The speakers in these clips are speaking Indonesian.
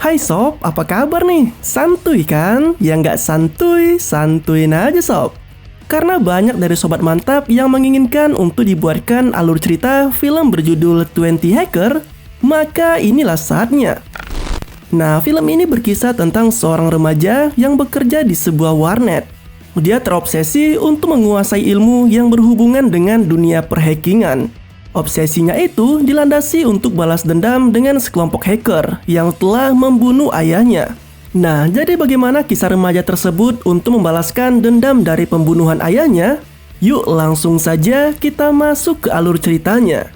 Hai sob, apa kabar nih? Santuy kan? Ya nggak santuy, santuin aja sob. Karena banyak dari sobat mantap yang menginginkan untuk dibuatkan alur cerita film berjudul 20 Hacker, maka inilah saatnya. Nah, film ini berkisah tentang seorang remaja yang bekerja di sebuah warnet. Dia terobsesi untuk menguasai ilmu yang berhubungan dengan dunia perhackingan. Obsesinya itu dilandasi untuk balas dendam dengan sekelompok hacker yang telah membunuh ayahnya. Nah, jadi bagaimana kisah remaja tersebut untuk membalaskan dendam dari pembunuhan ayahnya? Yuk langsung saja kita masuk ke alur ceritanya.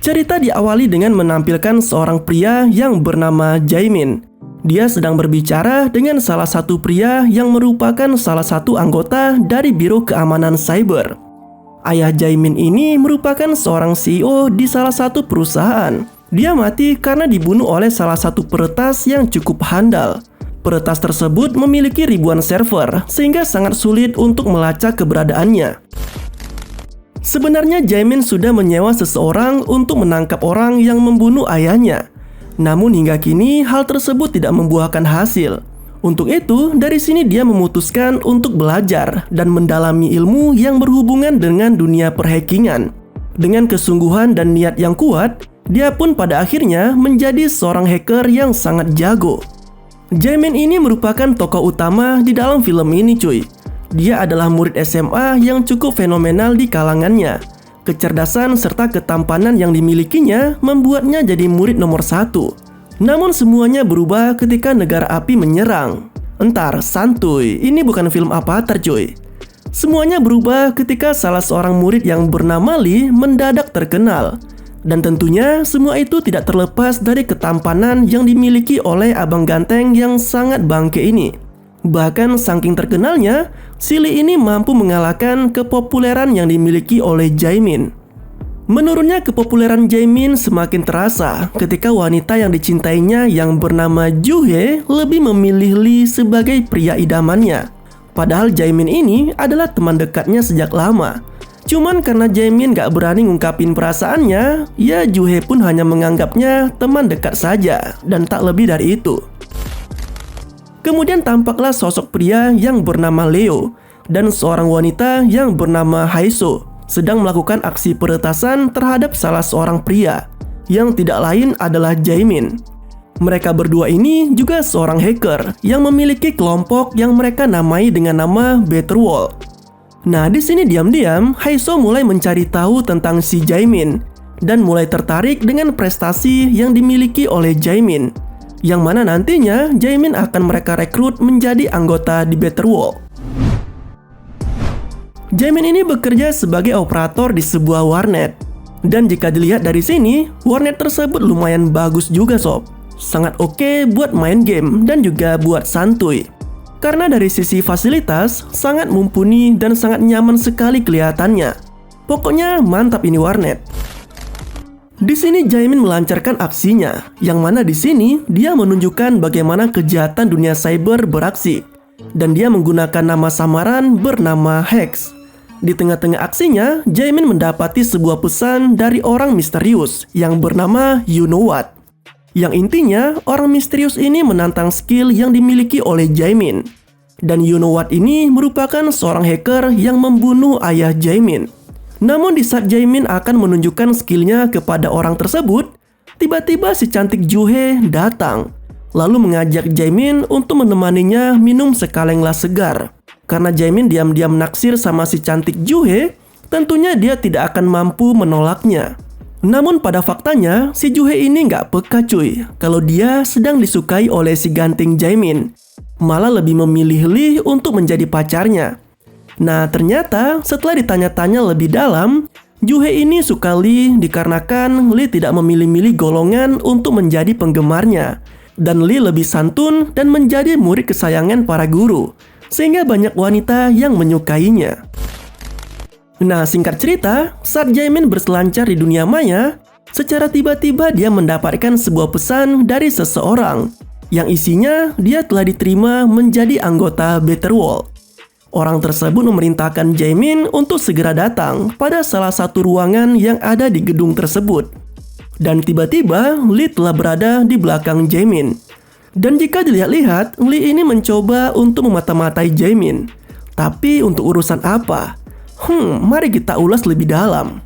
Cerita diawali dengan menampilkan seorang pria yang bernama Jaemin. Dia sedang berbicara dengan salah satu pria yang merupakan salah satu anggota dari Biro Keamanan Cyber. Ayah Jaemin ini merupakan seorang CEO di salah satu perusahaan. Dia mati karena dibunuh oleh salah satu peretas yang cukup handal. Peretas tersebut memiliki ribuan server, sehingga sangat sulit untuk melacak keberadaannya. Sebenarnya Jaemin sudah menyewa seseorang untuk menangkap orang yang membunuh ayahnya. Namun hingga kini hal tersebut tidak membuahkan hasil. Untuk itu, dari sini dia memutuskan untuk belajar dan mendalami ilmu yang berhubungan dengan dunia perhackingan. Dengan kesungguhan dan niat yang kuat, dia pun pada akhirnya menjadi seorang hacker yang sangat jago. Jaemin ini merupakan tokoh utama di dalam film ini cuy. Dia adalah murid SMA yang cukup fenomenal di kalangannya. Kecerdasan serta ketampanan yang dimilikinya membuatnya jadi murid nomor 1. Namun semuanya berubah ketika negara api menyerang. Entar, santuy, ini bukan film Avatar cuy. Semuanya berubah ketika salah seorang murid yang bernama Lee mendadak terkenal. Dan tentunya semua itu tidak terlepas dari ketampanan yang dimiliki oleh abang ganteng yang sangat bangke ini. Bahkan saking terkenalnya, si Lee ini mampu mengalahkan kepopuleran yang dimiliki oleh Jaemin. Menurunnya kepopuleran Jaemin semakin terasa ketika wanita yang dicintainya yang bernama Joo-hye lebih memilih Lee sebagai pria idamannya. Padahal Jaemin ini adalah teman dekatnya sejak lama. Cuman karena Jaemin gak berani ngungkapin perasaannya, ya Joo-hye pun hanya menganggapnya teman dekat saja dan tak lebih dari itu. Kemudian tampaklah sosok pria yang bernama Leo dan seorang wanita yang bernama Haeso sedang melakukan aksi peretasan terhadap salah seorang pria yang tidak lain adalah Jaemin. Mereka berdua ini juga seorang hacker yang memiliki kelompok yang mereka namai dengan nama Better Wall. Nah, di sini diam-diam Haeso mulai mencari tahu tentang si Jaemin dan mulai tertarik dengan prestasi yang dimiliki oleh Jaemin, yang mana nantinya Jaemin akan mereka rekrut menjadi anggota di Better Wall. Jaemin ini bekerja sebagai operator di sebuah warnet. Dan jika dilihat dari sini, warnet tersebut lumayan bagus juga sob. Sangat oke buat main game dan juga buat santuy. Karena dari sisi fasilitas, sangat mumpuni dan sangat nyaman sekali kelihatannya. Pokoknya mantap ini warnet. Di sini Jaemin melancarkan aksinya, yang mana di sini dia menunjukkan bagaimana kejahatan dunia cyber beraksi, dan dia menggunakan nama samaran bernama Hex. Di tengah-tengah aksinya, Jaemin mendapati sebuah pesan dari orang misterius yang bernama You Know What. Yang intinya, orang misterius ini menantang skill yang dimiliki oleh Jaemin. Dan You Know What ini merupakan seorang hacker yang membunuh ayah Jaemin. Namun di saat Jaemin akan menunjukkan skillnya kepada orang tersebut, tiba-tiba si cantik Joo-hye datang, lalu mengajak Jaemin untuk menemaninya minum sekaleng las segar. Karena Jaemin diam-diam naksir sama si cantik Joo-hye, tentunya dia tidak akan mampu menolaknya. Namun pada faktanya, si Joo-hye ini nggak peka cuy, kalau dia sedang disukai oleh si ganteng Jaemin. Malah lebih memilih Lee untuk menjadi pacarnya. Nah, ternyata setelah ditanya-tanya lebih dalam, Joo-hye ini suka Lee dikarenakan Lee tidak memilih-milih golongan untuk menjadi penggemarnya. Dan Lee lebih santun dan menjadi murid kesayangan para guru, sehingga banyak wanita yang menyukainya. Nah, singkat cerita, saat Jaemin berselancar di dunia maya, secara tiba-tiba dia mendapatkan sebuah pesan dari seseorang, yang isinya dia telah diterima menjadi anggota Better Wall. Orang tersebut memerintahkan Jaemin untuk segera datang pada salah satu ruangan yang ada di gedung tersebut. Dan tiba-tiba Lee telah berada di belakang Jaemin. Dan jika dilihat-lihat, Lee ini mencoba untuk memata-matai Jaemin. Tapi untuk urusan apa? Mari kita ulas lebih dalam.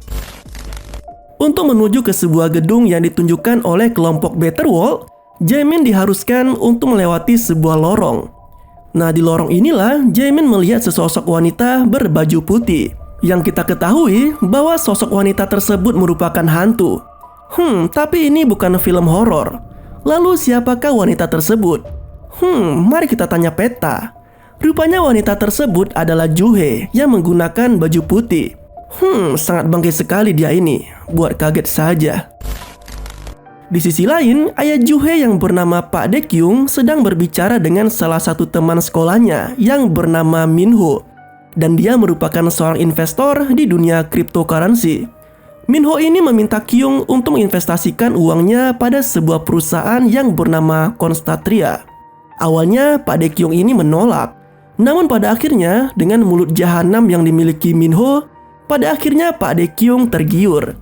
Untuk menuju ke sebuah gedung yang ditunjukkan oleh kelompok Better World, Jaemin diharuskan untuk melewati sebuah lorong. Nah, di lorong inilah Jaemin melihat sesosok wanita berbaju putih. Yang kita ketahui bahwa sosok wanita tersebut merupakan hantu. Tapi ini bukan film horor. Lalu siapakah wanita tersebut? Mari kita tanya peta. Rupanya wanita tersebut adalah Juhe yang menggunakan baju putih. Sangat bangkit sekali dia ini. Buat kaget saja. Di sisi lain, ayah Juhe yang bernama Pak Daekyung sedang berbicara dengan salah satu teman sekolahnya yang bernama Minho. Dan dia merupakan seorang investor di dunia cryptocurrency. Minho ini meminta Kyung untuk menginvestasikan uangnya pada sebuah perusahaan yang bernama Konstatria. Awalnya Pak Daekyung ini menolak. Namun pada akhirnya dengan mulut jahanam yang dimiliki Minho, pada akhirnya Pak Daekyung tergiur.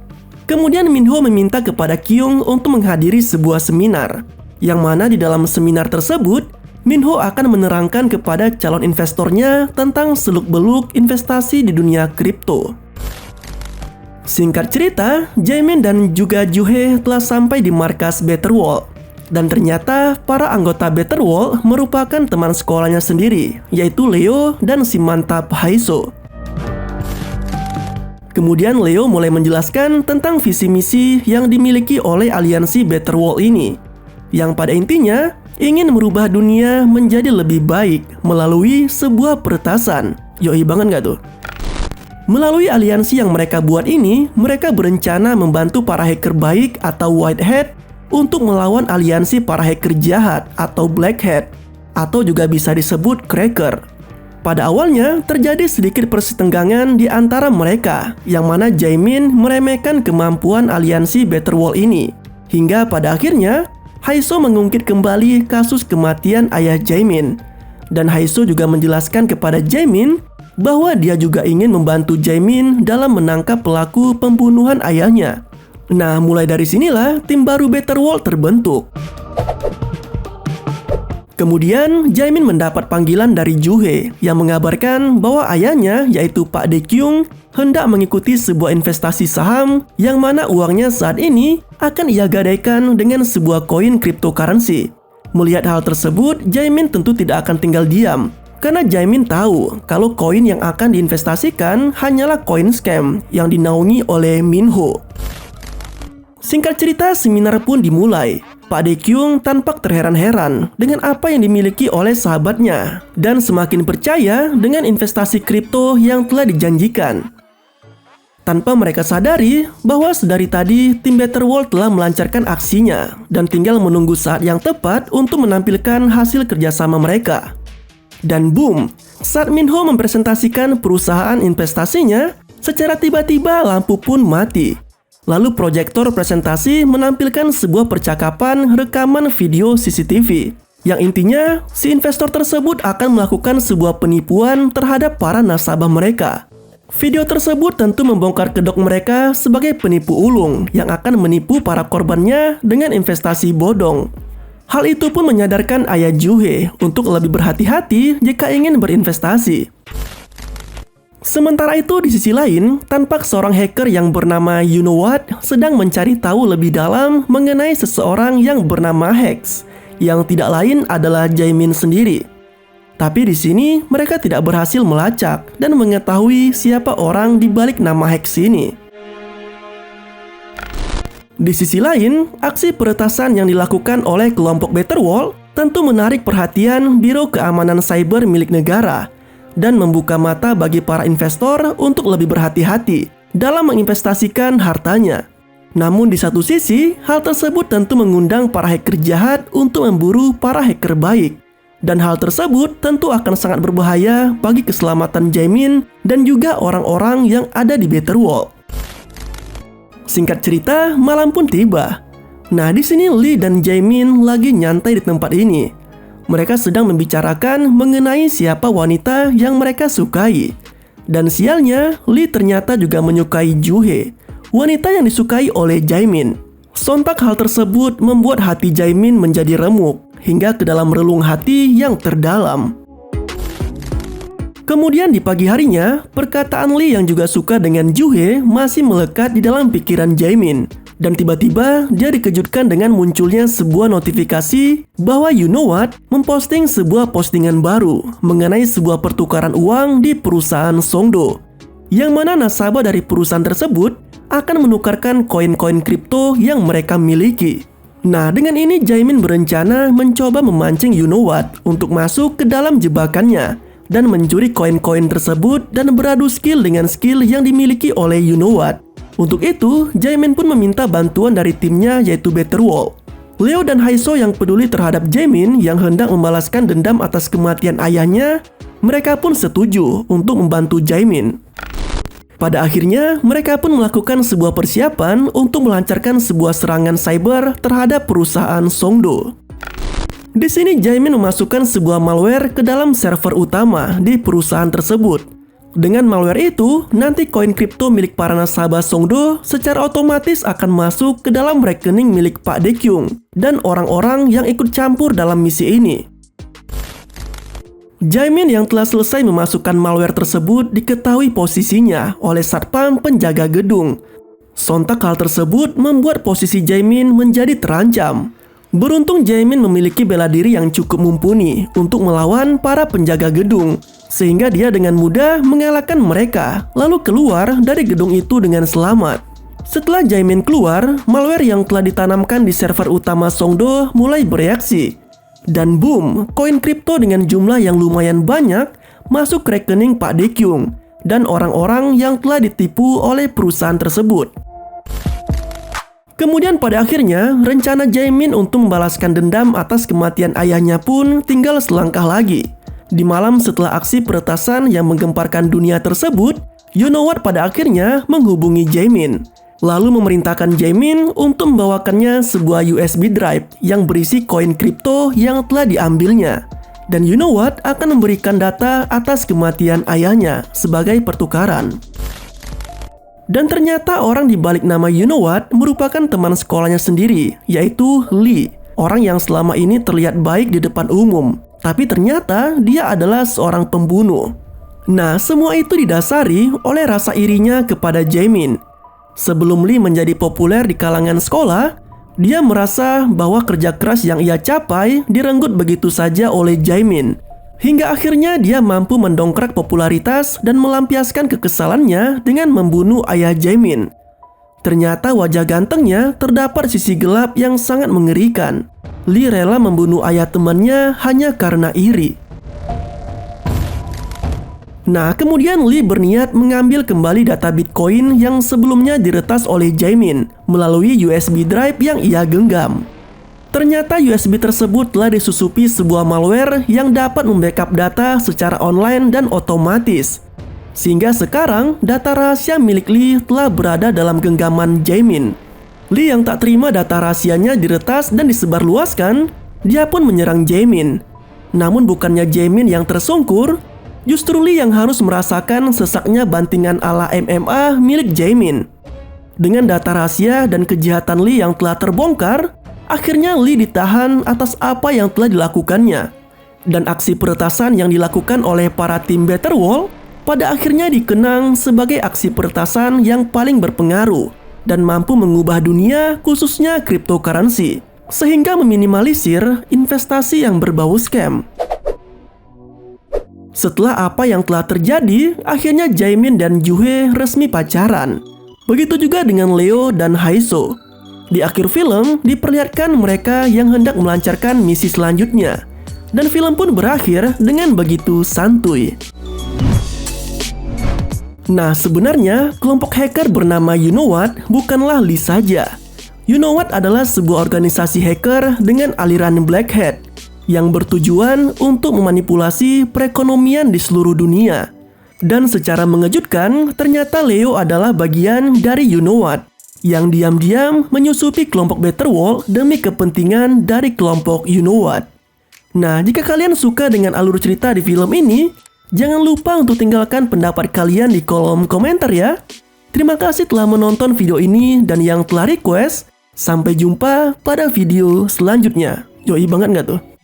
Kemudian Minho meminta kepada Kyung untuk menghadiri sebuah seminar, yang mana di dalam seminar tersebut, Minho akan menerangkan kepada calon investornya tentang seluk-beluk investasi di dunia kripto. Singkat cerita, Jaemin dan juga Juhe telah sampai di markas Better World. Dan ternyata para anggota Better World merupakan teman sekolahnya sendiri, yaitu Leo dan si mantap Haiso. Kemudian Leo mulai menjelaskan tentang visi misi yang dimiliki oleh aliansi Better World ini, yang pada intinya ingin merubah dunia menjadi lebih baik melalui sebuah peretasan. Yoi banget gak tuh? Melalui aliansi yang mereka buat ini, mereka berencana membantu para hacker baik atau white hat untuk melawan aliansi para hacker jahat atau black hat, atau juga bisa disebut cracker. Pada awalnya, terjadi sedikit persitenggangan di antara mereka, yang mana Jaemin meremehkan kemampuan aliansi Better World ini. Hingga pada akhirnya, Haiso mengungkit kembali kasus kematian ayah Jaemin. Dan Haiso juga menjelaskan kepada Jaemin bahwa dia juga ingin membantu Jaemin dalam menangkap pelaku pembunuhan ayahnya. Nah, mulai dari sinilah tim baru Better World terbentuk. Kemudian, Jaemin mendapat panggilan dari Juhe yang mengabarkan bahwa ayahnya, yaitu Pak Daekyung, hendak mengikuti sebuah investasi saham yang mana uangnya saat ini akan ia gadaikan dengan sebuah koin cryptocurrency. Melihat hal tersebut, Jaemin tentu tidak akan tinggal diam. Karena Jaemin tahu kalau koin yang akan diinvestasikan hanyalah koin scam yang dinaungi oleh Minho. Singkat cerita, seminar pun dimulai. Pak Daekyung tampak terheran-heran dengan apa yang dimiliki oleh sahabatnya dan semakin percaya dengan investasi kripto yang telah dijanjikan. Tanpa mereka sadari bahwa sedari tadi tim Better World telah melancarkan aksinya dan tinggal menunggu saat yang tepat untuk menampilkan hasil kerjasama mereka. Dan boom, saat Minho mempresentasikan perusahaan investasinya, secara tiba-tiba lampu pun mati. Lalu proyektor presentasi menampilkan sebuah percakapan rekaman video CCTV yang intinya si investor tersebut akan melakukan sebuah penipuan terhadap para nasabah mereka. Video tersebut tentu membongkar kedok mereka sebagai penipu ulung yang akan menipu para korbannya dengan investasi bodong. Hal itu pun menyadarkan ayah Juhe untuk lebih berhati-hati jika ingin berinvestasi. Sementara itu di sisi lain, tampak seorang hacker yang bernama You Know What sedang mencari tahu lebih dalam mengenai seseorang yang bernama Hex, yang tidak lain adalah Jaemin sendiri. Tapi di sini mereka tidak berhasil melacak dan mengetahui siapa orang di balik nama Hex ini. Di sisi lain, aksi peretasan yang dilakukan oleh kelompok Better World tentu menarik perhatian Biro Keamanan Cyber milik negara dan membuka mata bagi para investor untuk lebih berhati-hati dalam menginvestasikan hartanya. Namun di satu sisi, hal tersebut tentu mengundang para hacker jahat untuk memburu para hacker baik. Dan hal tersebut tentu akan sangat berbahaya bagi keselamatan Jaemin dan juga orang-orang yang ada di Better World. Singkat cerita, malam pun tiba. Nah, di sini Lee dan Jaemin lagi nyantai di tempat ini. Mereka sedang membicarakan mengenai siapa wanita yang mereka sukai. Dan sialnya, Lee ternyata juga menyukai Juhye, wanita yang disukai oleh Jaemin. Sontak hal tersebut membuat hati Jaemin menjadi remuk, hingga ke dalam relung hati yang terdalam. Kemudian di pagi harinya, perkataan Lee yang juga suka dengan Juhye masih melekat di dalam pikiran Jaemin. Dan tiba-tiba dia dikejutkan dengan munculnya sebuah notifikasi bahwa You Know What memposting sebuah postingan baru mengenai sebuah pertukaran uang di perusahaan Songdo, yang mana nasabah dari perusahaan tersebut akan menukarkan koin-koin kripto yang mereka miliki. Nah, dengan ini Jaemin berencana mencoba memancing You Know What untuk masuk ke dalam jebakannya dan mencuri koin-koin tersebut dan beradu skill dengan skill yang dimiliki oleh You Know What. Untuk itu, Jaemin pun meminta bantuan dari timnya yaitu Better World. Leo dan Haiso yang peduli terhadap Jaemin yang hendak membalaskan dendam atas kematian ayahnya, mereka pun setuju untuk membantu Jaemin. Pada akhirnya, mereka pun melakukan sebuah persiapan untuk melancarkan sebuah serangan cyber terhadap perusahaan Songdo. Di sini Jaemin memasukkan sebuah malware ke dalam server utama di perusahaan tersebut. Dengan malware itu, nanti koin kripto milik para nasabah Songdo secara otomatis akan masuk ke dalam rekening milik Pak Daekyung dan orang-orang yang ikut campur dalam misi ini. Jaemin yang telah selesai memasukkan malware tersebut diketahui posisinya oleh satpam penjaga gedung. Sontak hal tersebut membuat posisi Jaemin menjadi terancam. Beruntung Jaemin memiliki bela diri yang cukup mumpuni untuk melawan para penjaga gedung, sehingga dia dengan mudah mengalahkan mereka, lalu keluar dari gedung itu dengan selamat. Setelah Jaemin keluar, malware yang telah ditanamkan di server utama Songdo mulai bereaksi. Dan boom, koin kripto dengan jumlah yang lumayan banyak masuk ke rekening Pak Daekyung dan orang-orang yang telah ditipu oleh perusahaan tersebut. Kemudian pada akhirnya, rencana Jaemin untuk membalaskan dendam atas kematian ayahnya pun tinggal selangkah lagi. Di malam setelah aksi peretasan yang menggemparkan dunia tersebut, You Know What pada akhirnya menghubungi Jaemin, lalu memerintahkan Jaemin untuk membawakannya sebuah USB drive yang berisi koin kripto yang telah diambilnya. Dan You Know What akan memberikan data atas kematian ayahnya sebagai pertukaran. Dan ternyata orang di balik nama You Know What merupakan teman sekolahnya sendiri, yaitu Lee, orang yang selama ini terlihat baik di depan umum. Tapi ternyata dia adalah seorang pembunuh. Nah, semua itu didasari oleh rasa irinya kepada Jaemin. Sebelum Lee menjadi populer di kalangan sekolah, dia merasa bahwa kerja keras yang ia capai direnggut begitu saja oleh Jaemin. Hingga akhirnya dia mampu mendongkrak popularitas dan melampiaskan kekesalannya dengan membunuh ayah Jaemin. Ternyata wajah gantengnya terdapat sisi gelap yang sangat mengerikan. Lee rela membunuh ayah temannya hanya karena iri. Nah, kemudian Lee berniat mengambil kembali data Bitcoin yang sebelumnya diretas oleh Jaemin melalui USB drive yang ia genggam. Ternyata USB tersebut telah disusupi sebuah malware yang dapat membackup data secara online dan otomatis. Sehingga sekarang data rahasia milik Lee telah berada dalam genggaman Jaemin. Lee yang tak terima data rahasianya diretas dan disebarluaskan, dia pun menyerang Jaemin. Namun bukannya Jaemin yang tersungkur, justru Lee yang harus merasakan sesaknya bantingan ala MMA milik Jaemin. Dengan data rahasia dan kejahatan Lee yang telah terbongkar, akhirnya Lee ditahan atas apa yang telah dilakukannya. Dan aksi peretasan yang dilakukan oleh para tim Better World pada akhirnya dikenang sebagai aksi peretasan yang paling berpengaruh dan mampu mengubah dunia khususnya cryptocurrency, sehingga meminimalisir investasi yang berbau scam. Setelah apa yang telah terjadi, akhirnya Jaemin dan Juhye resmi pacaran. Begitu juga dengan Leo dan Haiso. Di akhir film, diperlihatkan mereka yang hendak melancarkan misi selanjutnya. Dan film pun berakhir dengan begitu santuy. Nah, sebenarnya kelompok hacker bernama You Know What bukanlah Lee saja. You Know What adalah sebuah organisasi hacker dengan aliran Black Hat yang bertujuan untuk memanipulasi perekonomian di seluruh dunia. Dan secara mengejutkan, ternyata Leo adalah bagian dari You Know What yang diam-diam menyusupi kelompok Better World demi kepentingan dari kelompok You Know What. Nah, jika kalian suka dengan alur cerita di film ini, jangan lupa untuk tinggalkan pendapat kalian di kolom komentar ya. Terima kasih telah menonton video ini dan yang telah request. Sampai jumpa pada video selanjutnya. Yoi banget nggak tuh?